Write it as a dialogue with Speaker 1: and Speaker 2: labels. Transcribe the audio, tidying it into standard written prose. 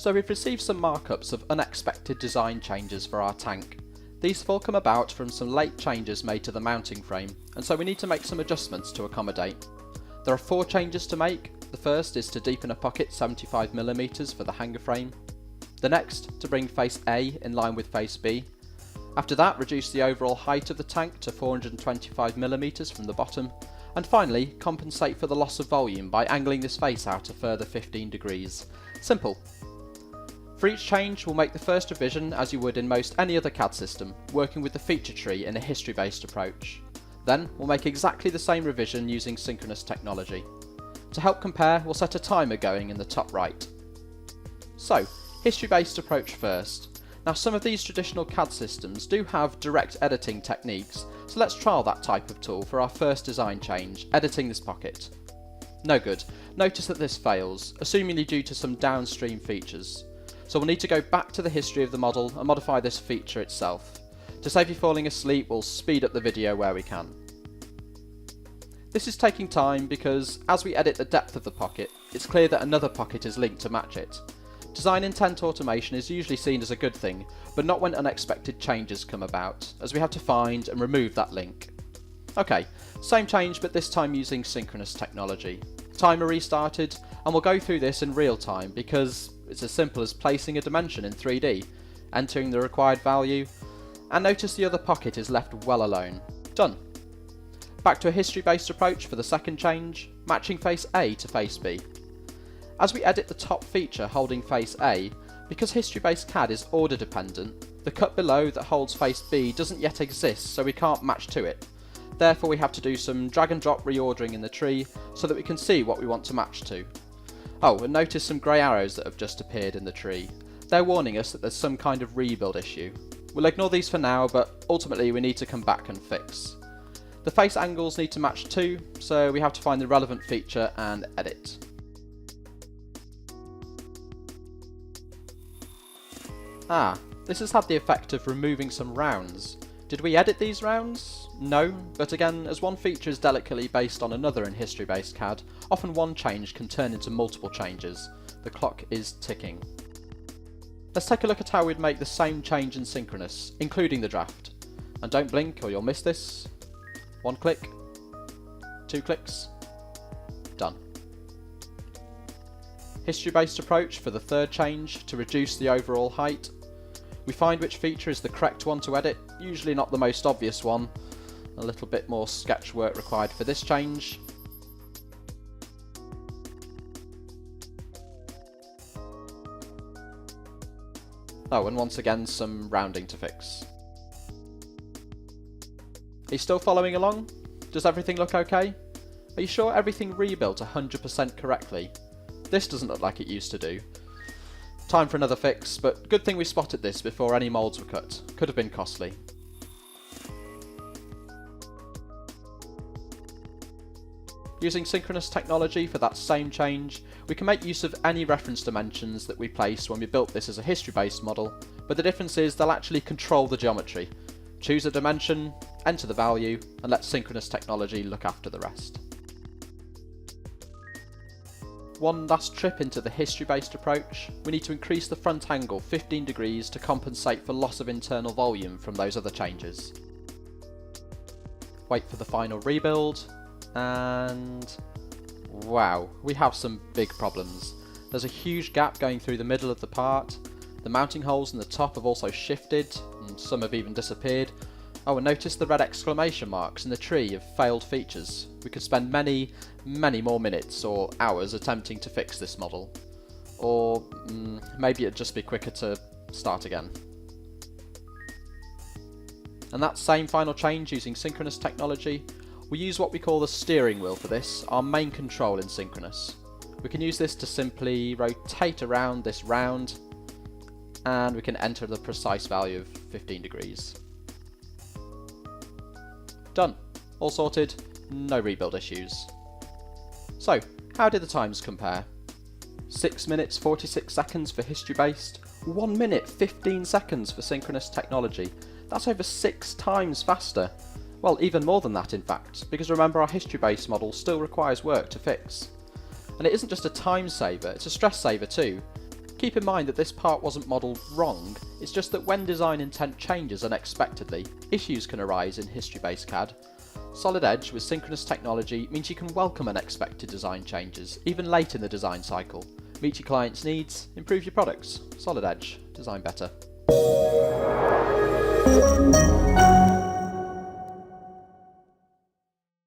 Speaker 1: So we've received some markups of unexpected design changes for our tank. These have all come about from some late changes made to the mounting frame, and so we need to make some adjustments to accommodate. There are 4 changes to make. The first is to deepen a pocket 75mm for the hanger frame. The next, to bring face A in line with face B. After that, reduce the overall height of the tank to 425mm from the bottom. And finally, compensate for the loss of volume by angling this face out a further 15 degrees. Simple. For each change, we'll make the first revision as you would in most any other CAD system, working with the feature tree in a history-based approach. Then, we'll make exactly the same revision using synchronous technology. To help compare, we'll set a timer going in the top right. So, history-based approach first. Now, some of these traditional CAD systems do have direct editing techniques, so let's trial that type of tool for our first design change, editing this pocket. No good. Notice that this fails, assumingly due to some downstream features. So we'll need to go back to the history of the model and modify this feature itself. To save you falling asleep, we'll speed up the video where we can. This is taking time because, as we edit the depth of the pocket, it's clear that another pocket is linked to match it. Design intent automation is usually seen as a good thing, but not when unexpected changes come about, as we have to find and remove that link. Okay, same change but this time using synchronous technology. Timer restarted, and we'll go through this in real time because it's as simple as placing a dimension in 3D, entering the required value, and notice the other pocket is left well alone. Done. Back to a history-based approach for the second change, matching face A to face B. As we edit the top feature holding face A, because history-based CAD is order dependent, the cut below that holds face B doesn't yet exist, so we can't match to it. Therefore we have to do some drag and drop reordering in the tree so that we can see what we want to match to. Oh, and notice some grey arrows that have just appeared in the tree. They're warning us that there's some kind of rebuild issue. We'll ignore these for now, but ultimately we need to come back and fix. The face angles need to match too, so we have to find the relevant feature and edit. Ah, this has had the effect of removing some rounds. Did we edit these rounds? No, but again, as one feature is delicately based on another in history-based CAD, often one change can turn into multiple changes. The clock is ticking. Let's take a look at how we'd make the same change in synchronous, including the draft. And don't blink or you'll miss this. 1 click, 2 clicks, done. History-based approach for the third change to reduce the overall height. We find which feature is the correct one to edit, usually not the most obvious one. A little bit more sketch work required for this change. Oh, and once again some rounding to fix. Are you still following along? Does everything look okay? Are you sure everything rebuilt 100% correctly? This doesn't look like it used to do. Time for another fix, but good thing we spotted this before any moulds were cut. Could have been costly. Using synchronous technology for that same change, we can make use of any reference dimensions that we placed when we built this as a history-based model, but the difference is they'll actually control the geometry. Choose a dimension, enter the value, and let synchronous technology look after the rest. One last trip into the history-based approach, we need to increase the front angle 15 degrees to compensate for loss of internal volume from those other changes. Wait for the final rebuild, and wow, we have some big problems. There's a huge gap going through the middle of the part, the mounting holes in the top have also shifted, and some have even disappeared. Oh, and notice the red exclamation marks in the tree of failed features. We could spend many more minutes or hours attempting to fix this model. Or maybe it'd just be quicker to start again. And that same final change using synchronous technology, we use what we call the steering wheel for this, our main control in synchronous. We can use this to simply rotate around this round, and we can enter the precise value of 15 degrees. Done. All sorted, no rebuild issues. So, how did the times compare? 6 minutes 46 seconds for history based, 1 minute 15 seconds for synchronous technology. That's over 6 times faster. Well, even more than that in fact, because remember our history based model still requires work to fix. And it isn't just a time saver, it's a stress saver too. Keep in mind that this part wasn't modelled wrong, it's just that when design intent changes unexpectedly, issues can arise in history-based CAD. Solid Edge with synchronous technology means you can welcome unexpected design changes, even late in the design cycle. Meet your clients' needs, improve your products. Solid Edge, design better.